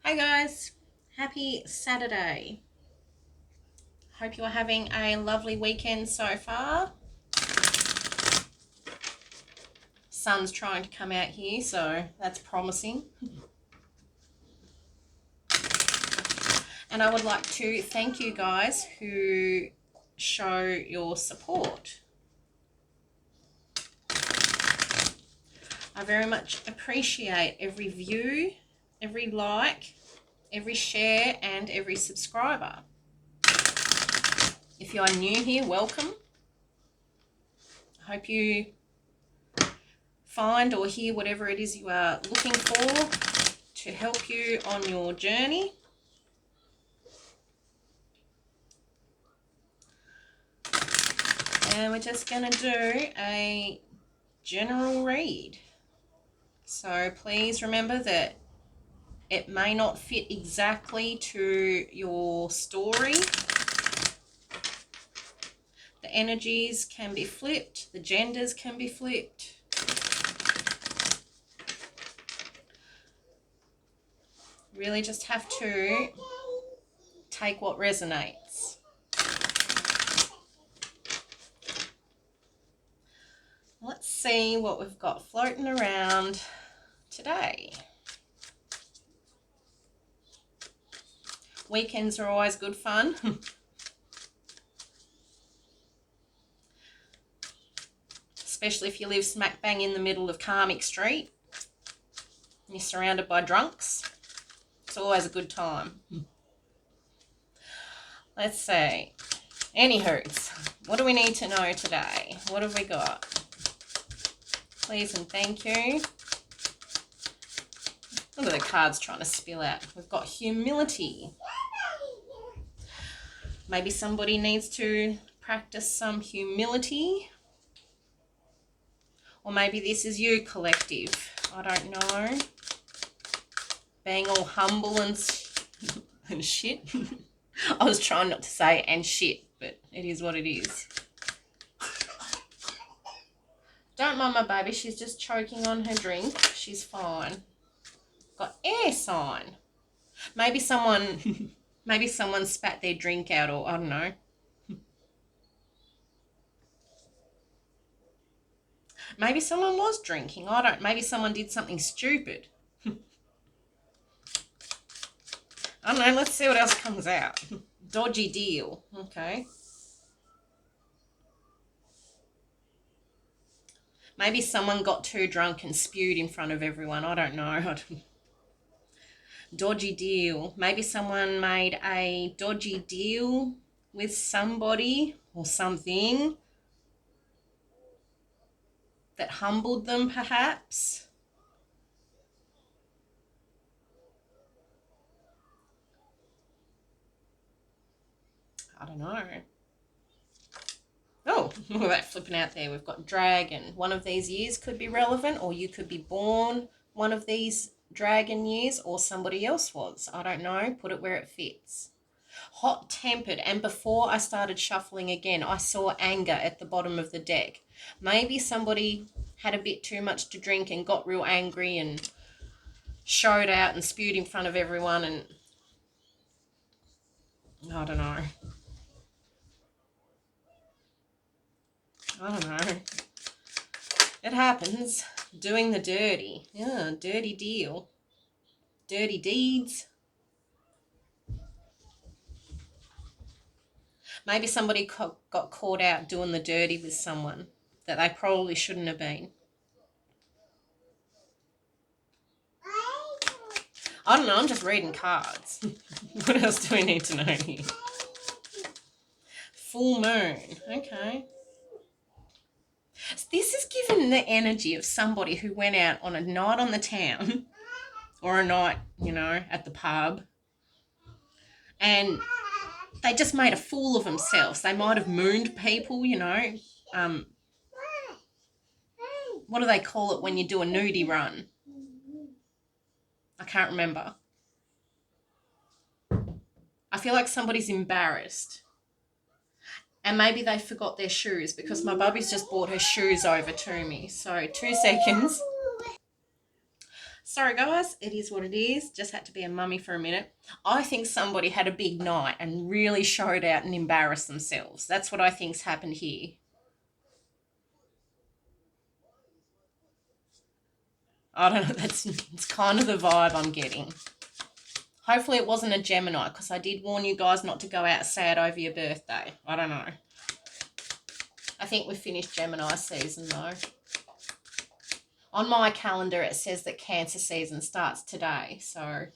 Hi guys, happy Saturday. Hope you're having a lovely weekend so far. Sun's trying to come out here, so that's promising. And I would like to thank you guys who show your support. I very much appreciate every view, every like, every share and every subscriber. If you are new here, welcome. I hope you find or hear whatever it is you are looking for to help you on your journey. And we're just going to do a general read. So please remember that it may not fit exactly to your story. The energies can be flipped, the genders can be flipped. Really just have to take what resonates. Let's see what we've got floating around today. Weekends are always good fun. Especially if you live smack bang in the middle of Karmic Street. And you're surrounded by drunks. It's always a good time. Let's see. Anywho, what do we need to know today? What have we got? Please and thank you. Look at the cards trying to spill out. We've got humility. Maybe somebody needs to practice some humility. Or maybe this is you, collective. I don't know. Being all humble and shit. I was trying not to say and shit, but it is what it is. Don't mind my baby. She's just choking on her drink. She's fine. Got air sign. Maybe someone spat their drink out, or I don't know. Maybe someone was drinking. Maybe someone did something stupid. I don't know. Let's see what else comes out. Dodgy deal. Okay. Maybe someone got too drunk and spewed in front of everyone. I don't know. Dodgy deal. Maybe someone made a dodgy deal with somebody or something that humbled them, perhaps. I don't know. Oh, look at that flipping out there. We've got dragon. One of these years could be relevant, or you could be born one of these dragon years, or somebody else was. I don't know. Put it where it fits. Hot-tempered. And before I started shuffling again, I saw anger at the bottom of the deck. Maybe somebody had a bit too much to drink and got real angry and showed out and spewed in front of everyone, and I don't know. I don't know. It happens. Doing the dirty. Yeah, dirty deal. Dirty deeds. Maybe somebody got caught out doing the dirty with someone that they probably shouldn't have been. I don't know, I'm just reading cards. What else do we need to know here? Full moon. Okay. This is given the energy of somebody who went out on a night on the town or a night, at the pub, and they just made a fool of themselves. They might have mooned people, what do they call it when you do a nudie run? I can't remember. I feel like somebody's embarrassed. And maybe they forgot their shoes, because my bubby's just brought her shoes over to me. So 2 seconds. Sorry, guys. It is what it is. Just had to be a mummy for a minute. I think somebody had a big night and really showed out and embarrassed themselves. That's what I think's happened here. I don't know. It's kind of the vibe I'm getting. Hopefully it wasn't a Gemini, because I did warn you guys not to go out sad over your birthday. I don't know. I think we've finished Gemini season, though. On my calendar, it says that Cancer season starts today, so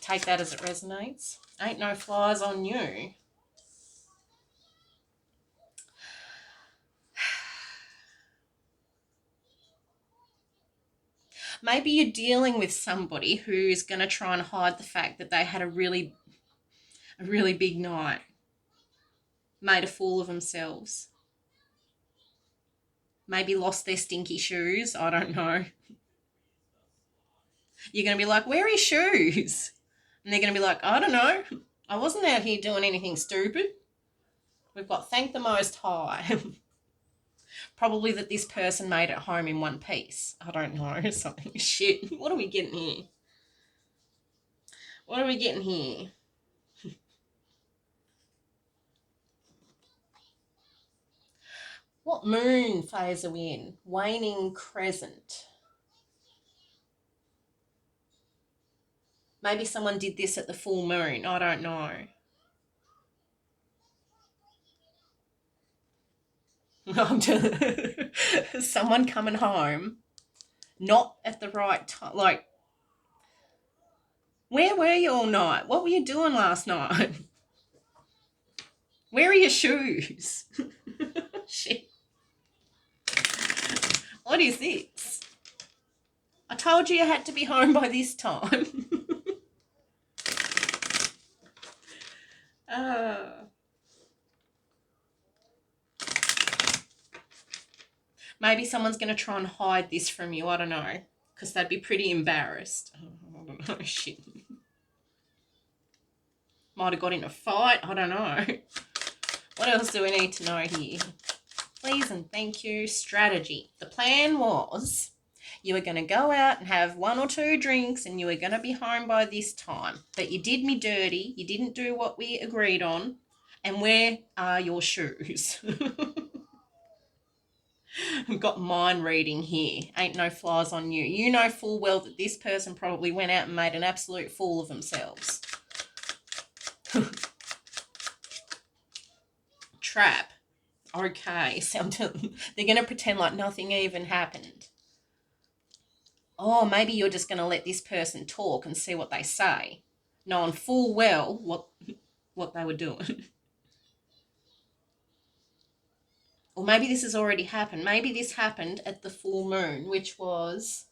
take that as it resonates. Ain't no flies on you. Maybe you're dealing with somebody who's going to try and hide the fact that they had a really big night, made a fool of themselves. Maybe lost their stinky shoes. I don't know. You're going to be like, where are your shoes? And they're going to be like, I don't know. I wasn't out here doing anything stupid. We've got thank the Most High. Probably that this person made it home in one piece. I don't know. Something. Shit. What are we getting here? What are we getting here? What moon phase are we in? Waning crescent. Maybe someone did this at the full moon. I don't know. Someone coming home, not at the right time. Like, where were you all night? What were you doing last night? Where are your shoes? Shit. What is this? I told you had to be home by this time. Maybe someone's going to try and hide this from you. I don't know. Because they'd be pretty embarrassed. I don't know. Shit. Might have got in a fight. I don't know. What else do we need to know here? Please and thank you. Strategy. The plan was you were going to go out and have 1 or 2 drinks and you were going to be home by this time. But you did me dirty. You didn't do what we agreed on. And where are your shoes? I've got mind reading here. Ain't no flies on you. You know full well that this person probably went out and made an absolute fool of themselves. Trap. Okay, so they're going to pretend like nothing even happened. Oh, maybe you're just going to let this person talk and see what they say, knowing full well what they were doing. Or maybe this has already happened. Maybe this happened at the full moon, which was,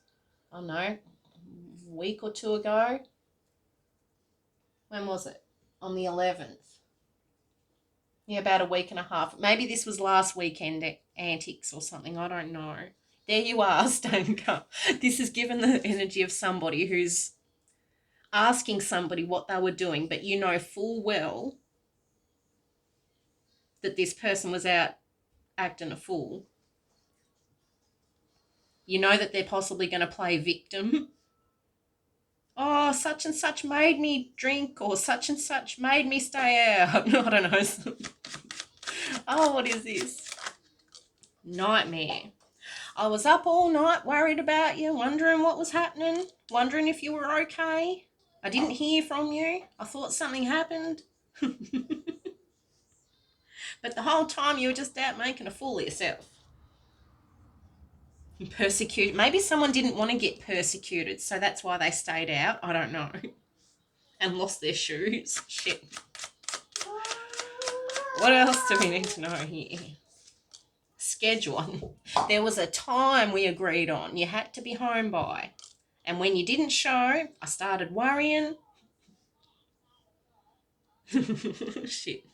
I don't know, a week or 2 ago. When was it? On the 11th. Yeah, about a week and a half. Maybe this was last weekend antics or something. I don't know. There you are, Stanka. This is given the energy of somebody who's asking somebody what they were doing, but you know full well that this person was out acting a fool. You know that they're possibly going to play victim. Oh, such and such made me drink, or such and such made me stay out. I don't know. Oh, what is this? Nightmare. I was up all night worried about you, wondering what was happening, wondering if you were okay. I didn't hear from you. I thought something happened. But the whole time you were just out making a fool of yourself. Persecute. Maybe someone didn't want to get persecuted, so that's why they stayed out. I don't know. And lost their shoes. Shit. What else do we need to know here? Schedule. There was a time we agreed on. You had to be home by. And when you didn't show, I started worrying. Shit.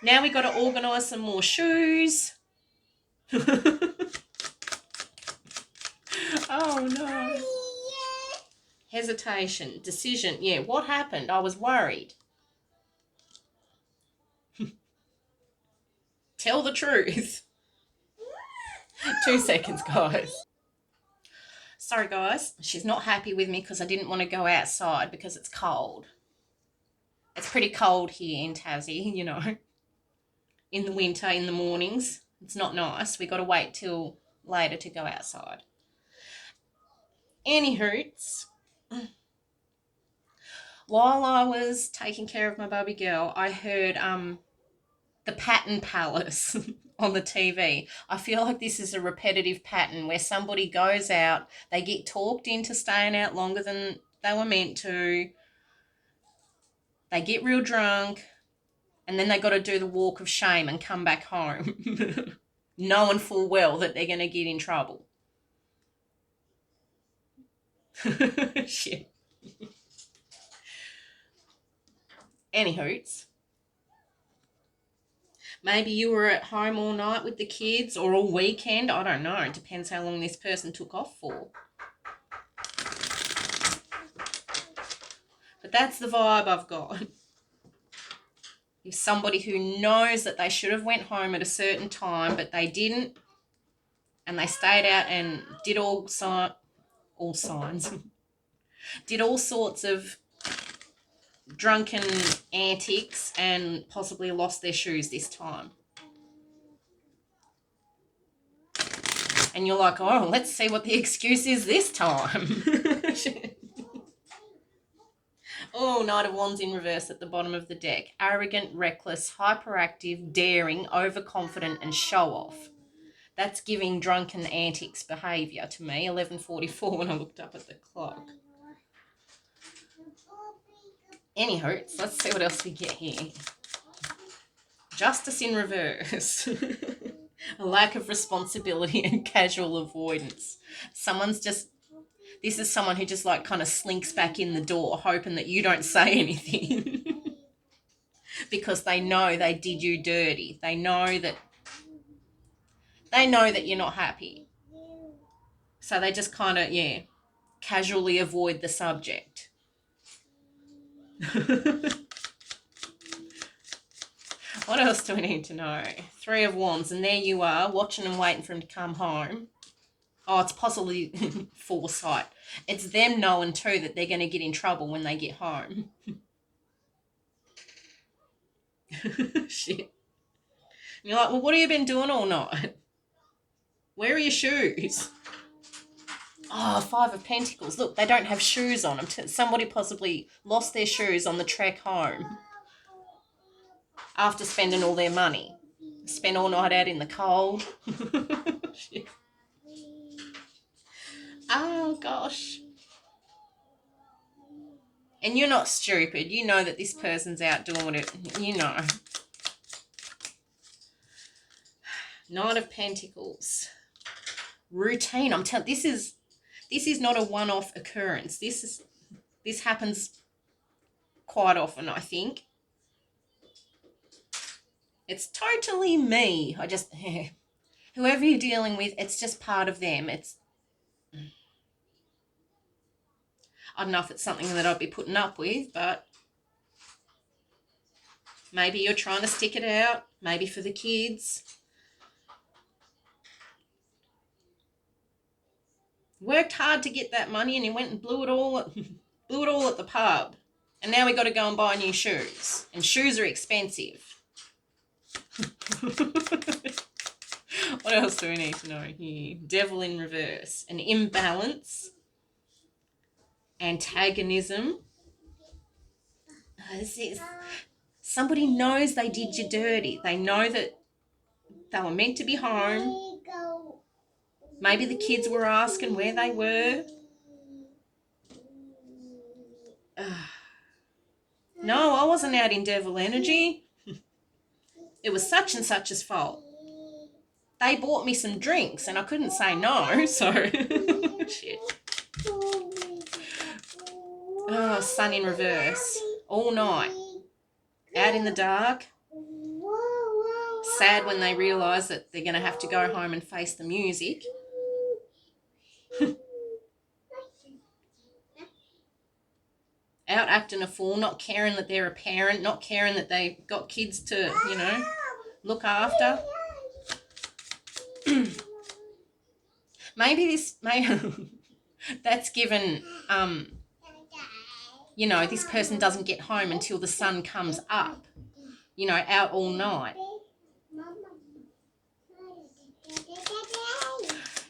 Now we got to organise some more shoes. Oh no. Hesitation. Decision. Yeah, what happened? I was worried. Tell the truth. 2 seconds, guys. Sorry, guys. She's not happy with me because I didn't want to go outside because it's cold. It's pretty cold here in Tassie, you know. In the winter, in the mornings. It's not nice. We got to wait till later to go outside. Any hoots. While I was taking care of my baby girl, I heard the Pattern Palace on the TV. I feel like this is a repetitive pattern where somebody goes out, they get talked into staying out longer than they were meant to, they get real drunk, and then they got to do the walk of shame and come back home, knowing full well that they're going to get in trouble. Shit. Any hoots. Maybe you were at home all night with the kids or all weekend. I don't know. It depends how long this person took off for. But that's the vibe I've got. If somebody who knows that they should have went home at a certain time, but they didn't, and they stayed out and did all signs, did all sorts of drunken antics and possibly lost their shoes this time. And you're like, oh, let's see what the excuse is this time. Oh, Knight of Wands in reverse at the bottom of the deck. Arrogant, reckless, hyperactive, daring, overconfident, and show-off. That's giving drunken antics behaviour to me, 11:44 when I looked up at the clock. Anywho, let's see what else we get here. Justice in reverse. A lack of responsibility and casual avoidance. This is someone who just like kind of slinks back in the door hoping that you don't say anything. Because they know they did you dirty. They know that you're not happy. So they just kind of, casually avoid the subject. What else do we need to know? 3 of Wands, and there you are, watching and waiting for him to come home. Oh, it's possibly foresight. It's them knowing too that they're going to get in trouble when they get home. Shit. And you're like, well, what have you been doing all night? Where are your shoes? Oh, 5 of Pentacles. Look, they don't have shoes on them. Somebody possibly lost their shoes on the trek home after spending all their money. Spent all night out in the cold. Shit. Oh, gosh. And you're not stupid. You know that this person's out doing it. You know. Knight of Pentacles. Routine. I'm telling you, this is not a one-off occurrence. This happens quite often, I think. It's totally me. Whoever you're dealing with, it's just part of them. I don't know if it's something that I'd be putting up with, but maybe you're trying to stick it out, maybe for the kids. Worked hard to get that money and he went and blew it all at the pub. And now we got to go and buy new shoes. And shoes are expensive. What else do we need to know here? Devil in reverse. An imbalance. Antagonism. Somebody knows they did you dirty. They know that they were meant to be home. Maybe the kids were asking where they were. No, I wasn't out in devil energy. It was such and such's fault. They bought me some drinks and I couldn't say no, so shit. Oh, sun in reverse. All night. Out in the dark. Sad when they realise that they're going to have to go home and face the music. Out acting a fool, not caring that they're a parent, not caring that they've got kids to, look after. Maybe this, that's given, you know, this person doesn't get home until the sun comes up, you know, out all night.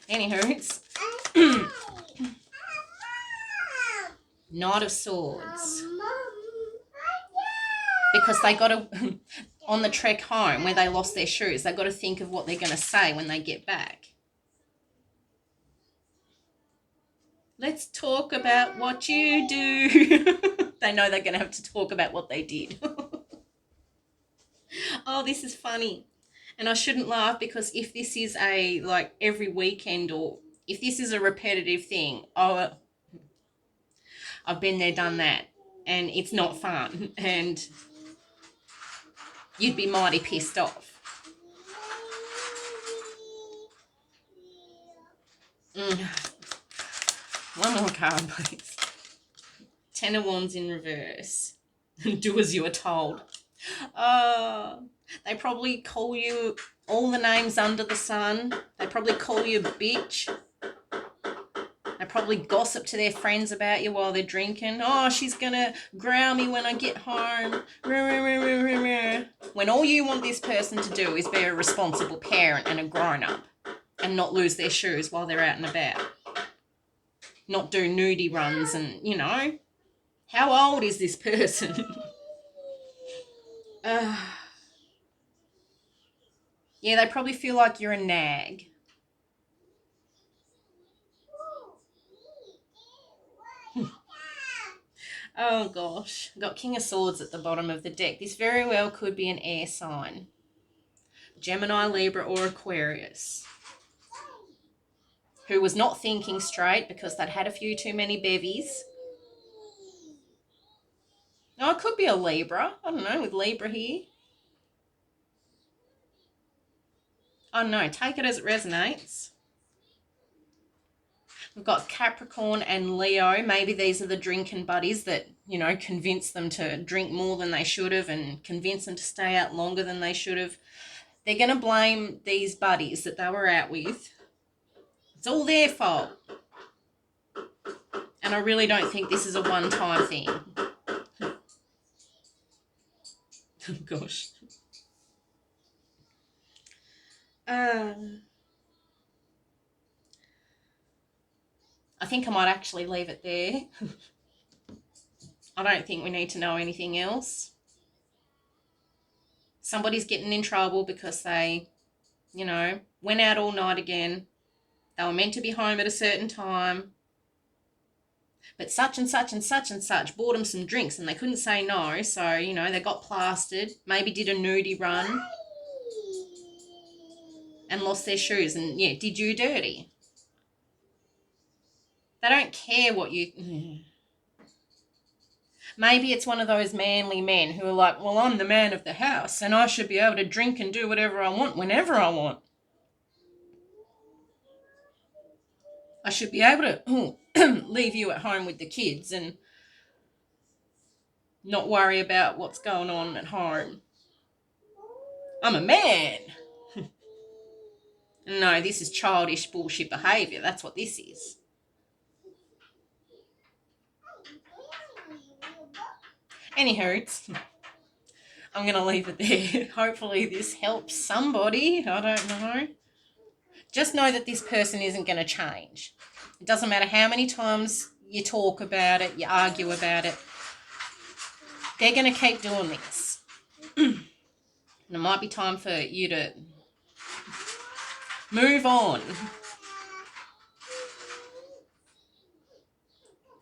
Anywho, it's Knight of Swords. Because they got to, on the trek home where they lost their shoes, they've got to think of what they're going to say when they get back. Let's talk about what you do. They know they're going to have to talk about what they did. Oh, this is funny. And I shouldn't laugh, because if this is a, like, every weekend, or if this is a repetitive thing, oh, I've been there, done that, and it's not fun, and you'd be mighty pissed off. One more card, please. Ten of Wands in reverse. Do as you are told. They probably call you all the names under the sun. They probably call you a bitch. They probably gossip to their friends about you while they're drinking. Oh, she's going to growl me when I get home. When all you want this person to do is be a responsible parent and a grown-up, and not lose their shoes while they're out and about. Not do nudie runs and, you know. How old is this person? Yeah, they probably feel like you're a nag. Oh, gosh. Got King of Swords at the bottom of the deck. This very well could be an air sign. Gemini, Libra, or Aquarius. Who was not thinking straight because they'd had a few too many bevies. No, it could be a Libra. I don't know, with Libra here. Oh, no, take it as it resonates. We've got Capricorn and Leo. Maybe these are the drinking buddies that, you know, convince them to drink more than they should have and convince them to stay out longer than they should have. They're going to blame these buddies that they were out with. It's all their fault. And I really don't think this is a one-time thing. Oh, gosh. I think I might actually leave it there. I don't think we need to know anything else. Somebody's getting in trouble because they, you know, went out all night again. They were meant to be home at a certain time. But such and such and such and such bought them some drinks and they couldn't say no. So, you know, they got plastered. Maybe did a nudie run. And lost their shoes and, yeah, did you dirty. They don't care what you... Maybe it's one of those manly men who are like, well, I'm the man of the house and I should be able to drink and do whatever I want whenever I want. I should be able to leave you at home with the kids and not worry about what's going on at home. I'm a man. No, this is childish bullshit behaviour. That's what this is. Anywho, I'm going to leave it there. Hopefully this helps somebody. I don't know. Just know that this person isn't going to change. It doesn't matter how many times you talk about it, you argue about it. They're going to keep doing this. And it might be time for you to move on.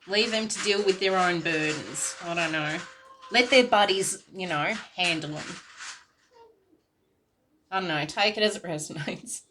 Leave them to deal with their own burdens. I don't know. Let their buddies, you know, handle them. I don't know. Take it as it resonates.